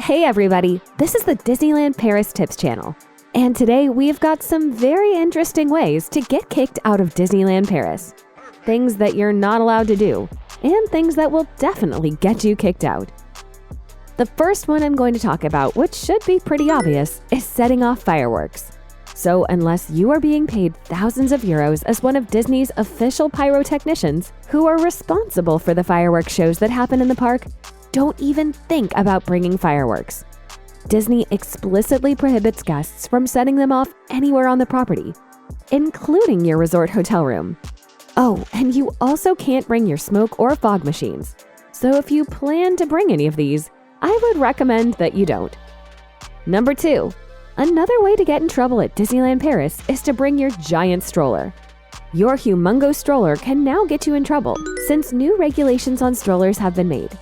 Hey everybody, this is the Disneyland Paris Tips channel, and today we've got some very interesting ways to get kicked out of Disneyland Paris. Things that you're not allowed to do, and things that will definitely get you kicked out. The first one I'm going to talk about, which should be pretty obvious, is setting off fireworks. So unless you are being paid thousands of euros as one of Disney's official pyrotechnicians who are responsible for the fireworks shows that happen in the park, don't even think about bringing fireworks. Disney explicitly prohibits guests from setting them off anywhere on the property, including your resort hotel room. Oh, and you also can't bring your smoke or fog machines. So if you plan to bring any of these, I would recommend that you don't. Number 2. Another way to get in trouble at Disneyland Paris is to bring your giant stroller. Your humongous stroller can now get you in trouble since new regulations on strollers have been made.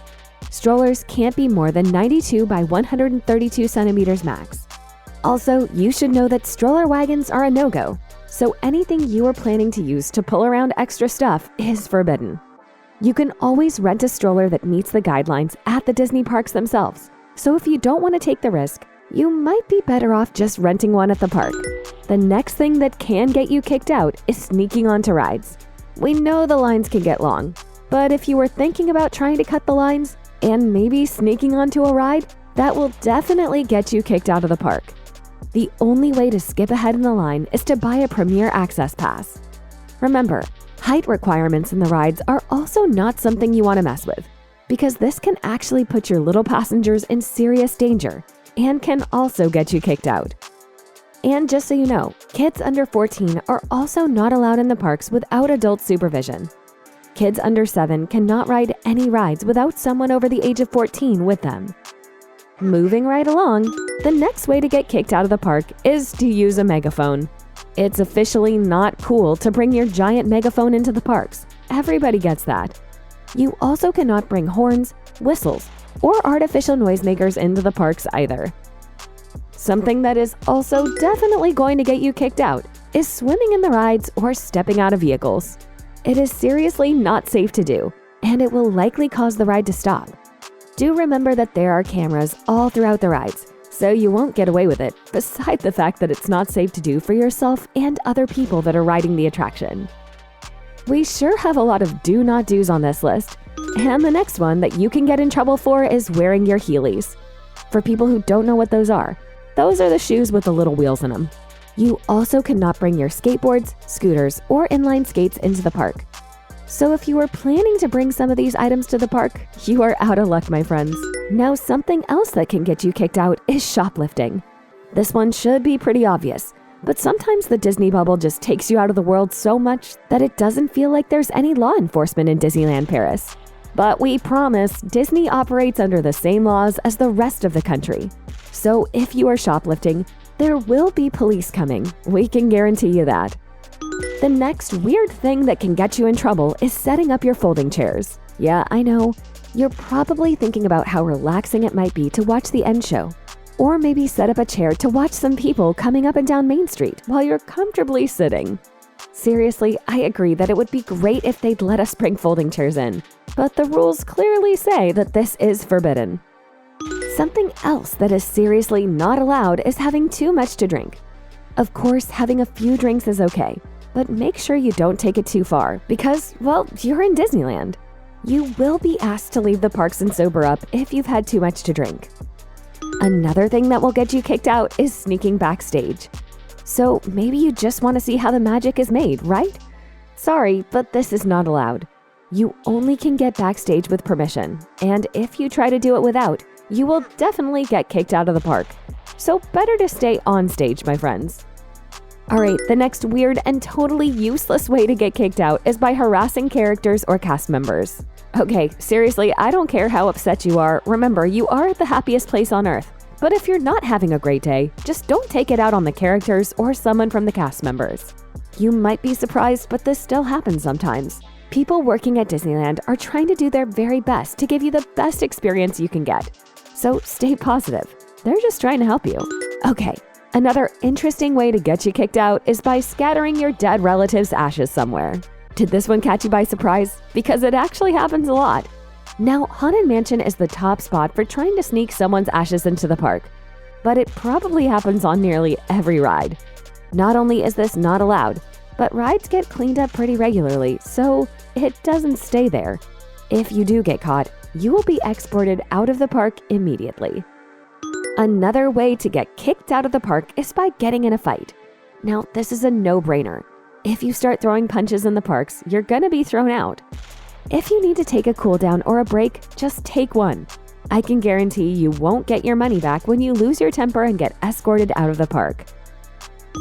Strollers can't be more than 92 by 132 centimeters max. Also, you should know that stroller wagons are a no-go, so anything you are planning to use to pull around extra stuff is forbidden. You can always rent a stroller that meets the guidelines at the Disney parks themselves, so if you don't want to take the risk, you might be better off just renting one at the park. The next thing that can get you kicked out is sneaking onto rides. We know the lines can get long, but if you were thinking about trying to cut the lines, and maybe sneaking onto a ride, that will definitely get you kicked out of the park. The only way to skip ahead in the line is to buy a Premier Access Pass. Remember, height requirements in the rides are also not something you want to mess with, because this can actually put your little passengers in serious danger and can also get you kicked out. And just so you know, kids under 14 are also not allowed in the parks without adult supervision. Kids under 7 cannot ride any rides without someone over the age of 14 with them. Moving right along, the next way to get kicked out of the park is to use a megaphone. It's officially not cool to bring your giant megaphone into the parks. Everybody gets that. You also cannot bring horns, whistles, or artificial noisemakers into the parks either. Something that is also definitely going to get you kicked out is swimming in the rides or stepping out of vehicles. It is seriously not safe to do, and it will likely cause the ride to stop. Do remember that there are cameras all throughout the rides, so you won't get away with it, beside the fact that it's not safe to do for yourself and other people that are riding the attraction. We sure have a lot of do not do's on this list, and the next one that you can get in trouble for is wearing your HEELYS. For people who don't know what those are the shoes with the little wheels in them. You also cannot bring your skateboards, scooters, or inline skates into the park. So if you are planning to bring some of these items to the park, you are out of luck, my friends. Now, something else that can get you kicked out is shoplifting. This one should be pretty obvious, but sometimes the Disney bubble just takes you out of the world so much that it doesn't feel like there's any law enforcement in Disneyland Paris. But we promise Disney operates under the same laws as the rest of the country. So if you are shoplifting, there will be police coming. We can guarantee you that. The next weird thing that can get you in trouble is setting up your folding chairs. Yeah, I know. You're probably thinking about how relaxing it might be to watch the end show. Or maybe set up a chair to watch some people coming up and down Main Street while you're comfortably sitting. Seriously, I agree that it would be great if they'd let us bring folding chairs in, but the rules clearly say that this is forbidden. Something else that is seriously not allowed is having too much to drink. Of course, having a few drinks is okay, but make sure you don't take it too far because, well, you're in Disneyland. You will be asked to leave the parks and sober up if you've had too much to drink. Another thing that will get you kicked out is sneaking backstage. So maybe you just want to see how the magic is made, right? Sorry, but this is not allowed. You only can get backstage with permission, and if you try to do it without, you will definitely get kicked out of the park. So better to stay on stage, my friends. Alright, the next weird and totally useless way to get kicked out is by harassing characters or cast members. Okay, seriously, I don't care how upset you are. Remember, you are at the happiest place on earth. But if you're not having a great day, just don't take it out on the characters or someone from the cast members. You might be surprised, but this still happens sometimes. People working at Disneyland are trying to do their very best to give you the best experience you can get. So stay positive. They're just trying to help you. Okay, another interesting way to get you kicked out is by scattering your dead relative's ashes somewhere. Did this one catch you by surprise? Because it actually happens a lot. Now, Haunted Mansion is the top spot for trying to sneak someone's ashes into the park, but it probably happens on nearly every ride. Not only is this not allowed, but rides get cleaned up pretty regularly, so it doesn't stay there. If you do get caught, you will be exported out of the park immediately. Another way to get kicked out of the park is by getting in a fight. Now, this is a no-brainer. If you start throwing punches in the parks, you're gonna be thrown out. If you need to take a cool down or a break, just take one. I can guarantee you won't get your money back when you lose your temper and get escorted out of the park.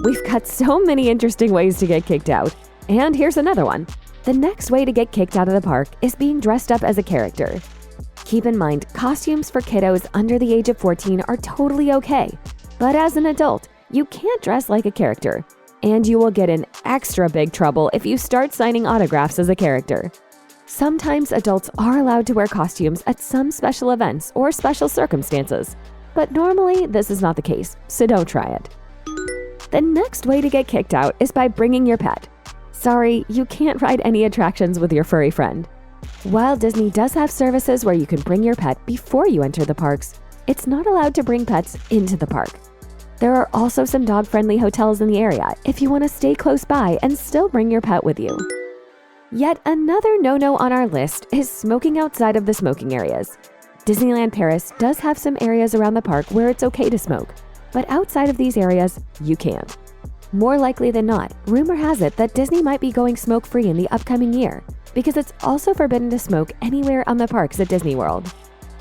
We've got so many interesting ways to get kicked out, and here's another one. The next way to get kicked out of the park is being dressed up as a character. Keep in mind, costumes for kiddos under the age of 14 are totally okay, but as an adult, you can't dress like a character, and you will get in extra big trouble if you start signing autographs as a character. Sometimes adults are allowed to wear costumes at some special events or special circumstances, but normally this is not the case, so don't try it. The next way to get kicked out is by bringing your pet. Sorry, you can't ride any attractions with your furry friend. While Disney does have services where you can bring your pet before you enter the parks, it's not allowed to bring pets into the park. There are also some dog-friendly hotels in the area if you want to stay close by and still bring your pet with you. Yet another no-no on our list is smoking outside of the smoking areas. Disneyland Paris does have some areas around the park where it's okay to smoke, but outside of these areas, you can't. More likely than not, rumor has it that Disney might be going smoke-free in the upcoming year, because it's also forbidden to smoke anywhere on the parks at Disney World.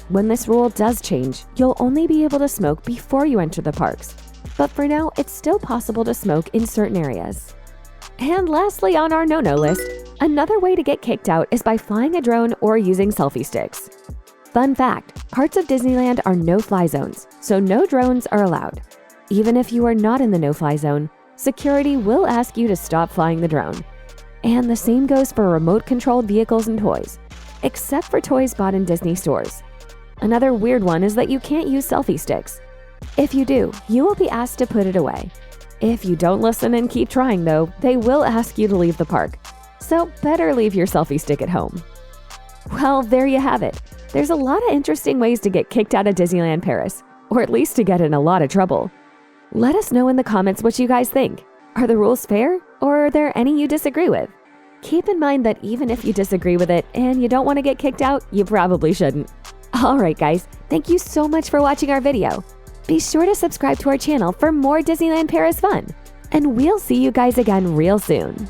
When this rule does change, you'll only be able to smoke before you enter the parks, but for now, it's still possible to smoke in certain areas. And lastly on our no-no list, another way to get kicked out is by flying a drone or using selfie sticks. Fun fact, parts of Disneyland are no-fly zones, so no drones are allowed. Even if you are not in the no-fly zone, security will ask you to stop flying the drone. And the same goes for remote-controlled vehicles and toys, except for toys bought in Disney stores. Another weird one is that you can't use selfie sticks. If you do, you will be asked to put it away. If you don't listen and keep trying though, they will ask you to leave the park. So better leave your selfie stick at home. Well, there you have it. There's a lot of interesting ways to get kicked out of Disneyland Paris, or at least to get in a lot of trouble. Let us know in the comments what you guys think. Are the rules fair, or are there any you disagree with? Keep in mind that even if you disagree with it and you don't want to get kicked out, you probably shouldn't. Alright guys, thank you so much for watching our video. Be sure to subscribe to our channel for more Disneyland Paris fun. And we'll see you guys again real soon.